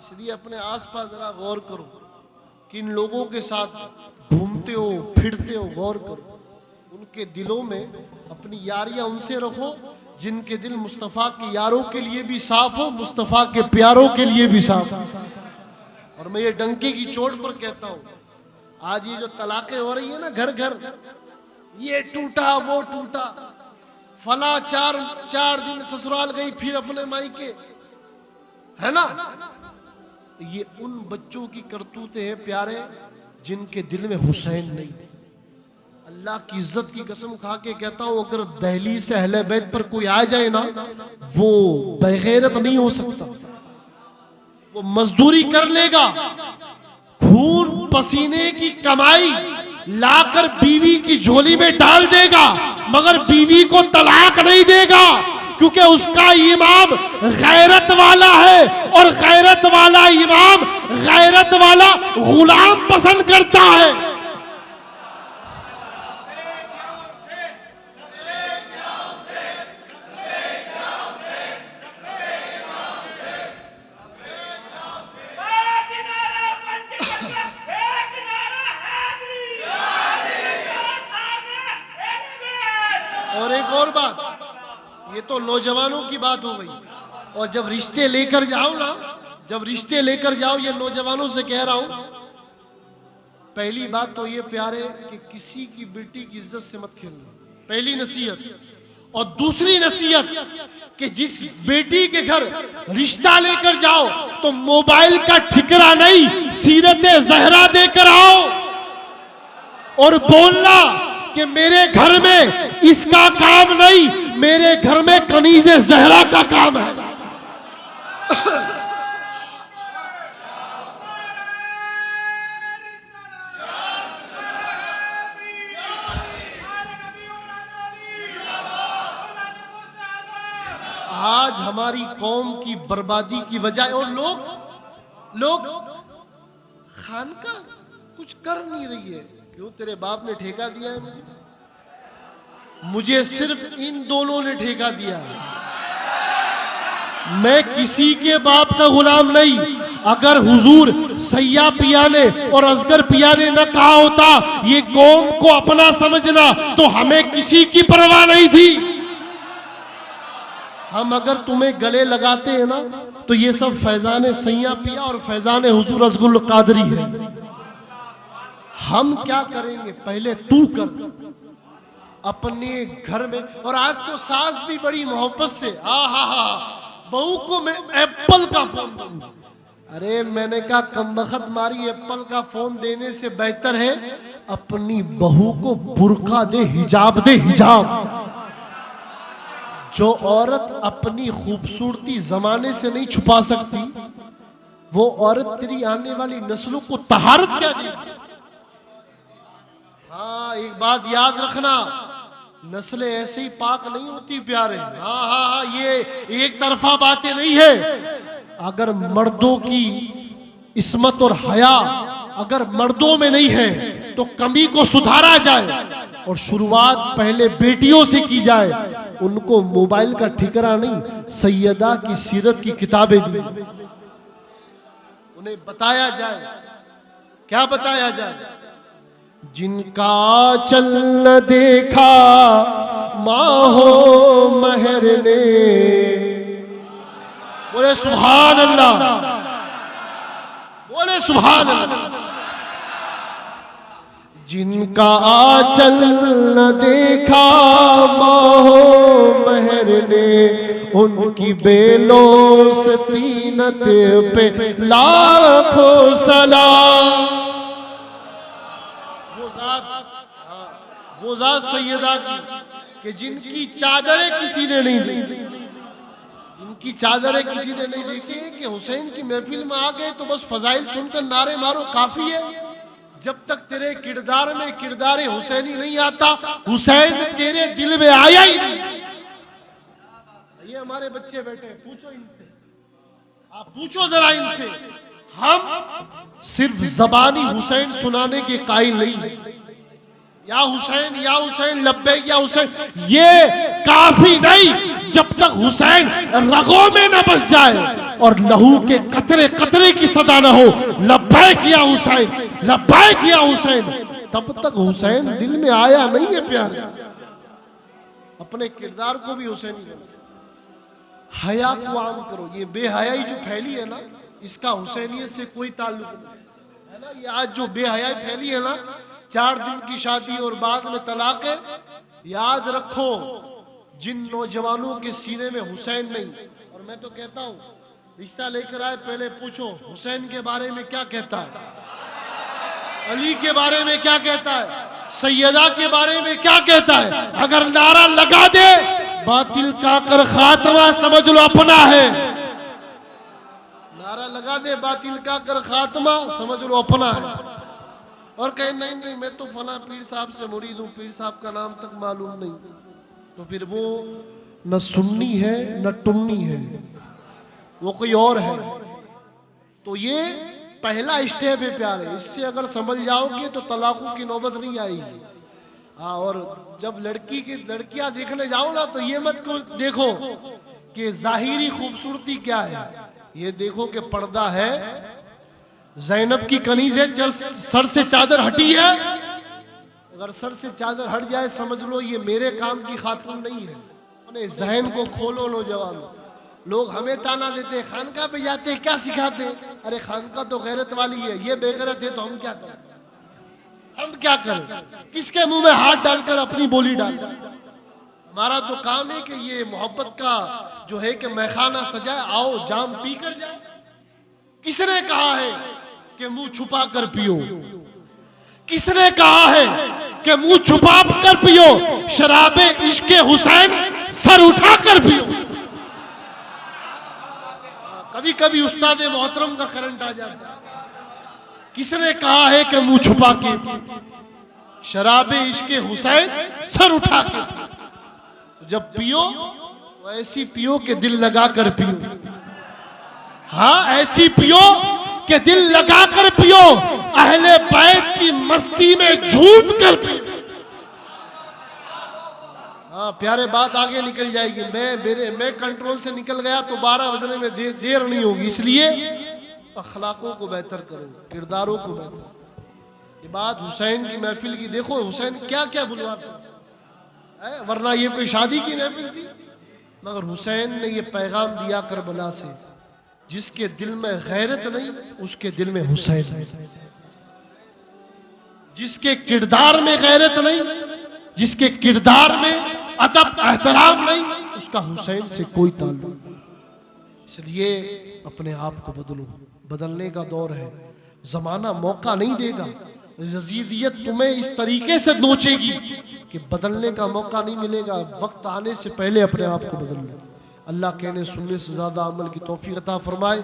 इसलिए अपने आसपास जरा गौर करो, किन लोगों के साथ घूमते हो फिरते हो, गौर करो। उनके दिलों में अपनी यारियां उनसे रखो जिनके दिल मुस्तफ़ा के यारों के लिए भी साफ हो, मुस्तफ़ा के प्यारों के लिए भी साफ हो। और मैं ये डंके की चोट पर कहता हूँ, आज ये जो तलाकें हो रही है ना घर घर, ये टूटा वो टूटा, फला चार दिन ससुराल गई फिर अपने मायके, है ना। ये उन बच्चों की करतूतें हैं प्यारे जिनके दिल में हुसैन नहीं। अल्लाह की इज्जत की कसम खा के कहता हूं, अगर दहली से अहले बैत पर कोई आ जाए ना, वो बेगैरत नहीं हो सकता। वो मजदूरी कर लेगा, खून पसीने की कमाई लाकर बीवी की झोली में डाल देगा, मगर बीवी को तलाक नहीं देगा, क्योंकि उसका इमाम गैरत वाला है। और गैरत वाला इमाम गैरत वाला गुलाम पसंद करता है। और एक और बात, ये तो नौजवानों की बात हो गई, और जब रिश्ते लेकर जाओ ना, जब रिश्ते लेकर जाओ, ये नौजवानों से कह रहा हूं, पहली बात तो ये प्यारे कि किसी की बेटी की इज्जत से मत खेलना, पहली नसीहत। और दूसरी नसीहत कि जिस बेटी के घर रिश्ता लेकर जाओ तो मोबाइल का ठिकरा नहीं, सीरत ज़हरा देकर आओ। और बोलना कि मेरे घर में इसका काम नहीं, मेरे घर में कनीज़े ज़हरा का काम है। आज हमारी कौम की बर्बादी की वजह, और लोग खानका कुछ कर नहीं रही है। क्यों? तेरे बाप ने ठेका दिया है मुझे सिर्फ इन दोनों ने ठेका दिया है। मैं किसी के बाप का गुलाम नहीं। अगर हुजूर सैया पिया ने और असगर पिया ने न कहा होता ये कौम को अपना समझना, तो हमें किसी की परवाह नहीं थी। हम अगर तुम्हें गले लगाते हैं ना, तो ये सब फैजान सैया पिया और फैजान हुजूर असगुल कादरी है। हम क्या करेंगे? पहले तू कर अपने घर में। और आज तो सास भी बड़ी मोहब्बत से, बहू को मैं एप्पल का फोन दूंगा। अरे मैंने कहा कमबख्त मारी, एप्पल का फोन देने से बेहतर है अपनी बहू को बुर्का दे, हिजाब दे, हिजाब। जो औरत अपनी खूबसूरती जमाने से नहीं छुपा सकती, वो औरत तेरी आने वाली नस्लों को तहारत क्या देगी? हाँ, एक बात याद रखना, नस्लें ऐसे ही पाक नहीं होती प्यारे। हाँ, ये एक तरफा बातें नहीं है। अगर मर्दों की इस्मत और हया अगर मर्दों में नहीं है तो कमी को सुधारा जाए, और शुरुआत पहले बेटियों से की जाए। उनको मोबाइल का ठिकरा नहीं, सैयदा की सीरत की किताबें दी, उन्हें बताया जाए। क्या बताया जाए? जिनका चल न देखा माहो महर ने, बोले सुभान अल्लाह, बोले सुभान अल्लाह। जिनका आंचल न देखा माहो महर ने, उनकी बेलों से तीनत पे लाखों सलाम। वो ज़ात सैयदा की कि जिनकी चादरें किसी ने नहीं देखी, जिनकी चादरें किसी ने नहीं देखी, कि हुसैन की महफिल में आ गए तो बस फजाइल सुनकर नारे मारो काफी है। जब तक तेरे किरदार में किरदार हुसैनी नहीं आता, हुसैन तेरे दिल में आया ही नहीं। ये हमारे बच्चे बैठे हैं, पूछो इनसे, आप पूछो जरा इनसे। हम सिर्फ जबानी हुसैन सुनाने के कायल नहीं, या हुसैन लब्बैक या हुसैन, ये काफी नहीं जब तक हुसैन रगों में न बस जाए और लहू के कतरे कतरे की सदा न हो, लब्बैक या हुसैन, लब्बैक या हुसैन, तब तक हुसैन दिल में आया नहीं है प्यार। अपने किरदार को भी हुसैन करो, हया को आम करो। ये बेहयाई जो फैली है ना, इसका हुसैनियत से कोई ताल्लुक नहीं है ना। ये आज जो बेहयाई फैली है ना, 4 दिन की शादी और बाद में तलाक है, याद रखो जिन नौजवानों के सीने में हुसैन नहीं, और मैं तो कहता हूं रिश्ता लेकर आए पहले पूछो हुसैन के बारे में क्या कहता है, अली के बारे में क्या कहता है, सैयदा के बारे में क्या कहता है। अगर नारा लगा दे बातिल का कर खात्मा, समझ लो अपना है। नारा लगा दे बातिल का कर खात्मा, समझ लो अपना है। और कहे नहीं नहीं मैं तो फला पीर साहब से मुरीद हूं, पीर साहब का नाम तक मालूम नहीं, तो फिर वो न सुन्नी है न टुन्नी है, वो कोई और है। तो ये पहला स्टेप है प्यारे, इससे अगर समझ जाओगे तो तलाकों की नौबत नहीं आएगी। हाँ, और जब लड़कियां देखने जाओ ना, तो ये मत को देखो कि जाहिरी खूबसूरती क्या है, ये देखो कि पर्दा है, ज़ैनब की कनीज है, सर से चादर हटी है। अगर सर से चादर हट जाए समझ लो ये मेरे काम की खातून नहीं है। अपने जहन को खोलो नौजवान। लोग हमें ताना देते हैं, खानका पे जाते हैं क्या सिखाते हैं, अरे खानका तो गैरत वाली है, ये बेगैरत है तो हम क्या करें, हम क्या करें, किसके मुंह में हाथ डालकर अपनी बोली डाल। हमारा तो काम है कि ये मोहब्बत का जो है कि मैखाना सजाए, आओ जाम पी कर जाए। किसने कहा है कि मुंह छुपा कर पियो, किसने कहा है कि मुंह छुपा कर पियो, शराबे इश्के हुसैन सर उठा कर पियो। कभी कभी उस्ताद मोहतरम का करंट आ जाता है। किसने कहा है कि मुंह छुपा के शराबे इश्के हुसैन सर उठा के, जब पियो तो ऐसी पियो कि दिल लगा कर पियो। हाँ, ऐसी पियो कि दिल लगा कर पियो, अहले बैत की मस्ती में झूम कर पियो। हाँ प्यारे, बात आगे निकल जाएगी। मैं कंट्रोल से निकल गया तो 12 बजने में देर नहीं होगी, इसलिए अखलाकों को बेहतर करो, किरदारों को बेहतर। ये बात हुसैन की महफिल की देखो, हुसैन क्या क्या बुलवाता है, वरना ये कोई शादी की महफिल थी। मगर हुसैन ने ये पैगाम दिया करबला से, जिसके दिल में गैरत नहीं उसके दिल में हुसैन, जिसके किरदार में गैरत नहीं, जिसके किरदार में अदब एहतराम नहीं, उसका हुसैन से कोई ताल्लुक नहीं। इसलिए अपने आप को बदलो, बदलने का दौर है, जमाना मौका नहीं देगा। यजीदियत तुम्हें इस तरीके से नोचेगी कि बदलने का मौका नहीं मिलेगा। वक्त आने से पहले अपने आप को बदल लो। अल्लाह कहने सुनने से ज्यादा अमल की तौफीक अता फरमाए।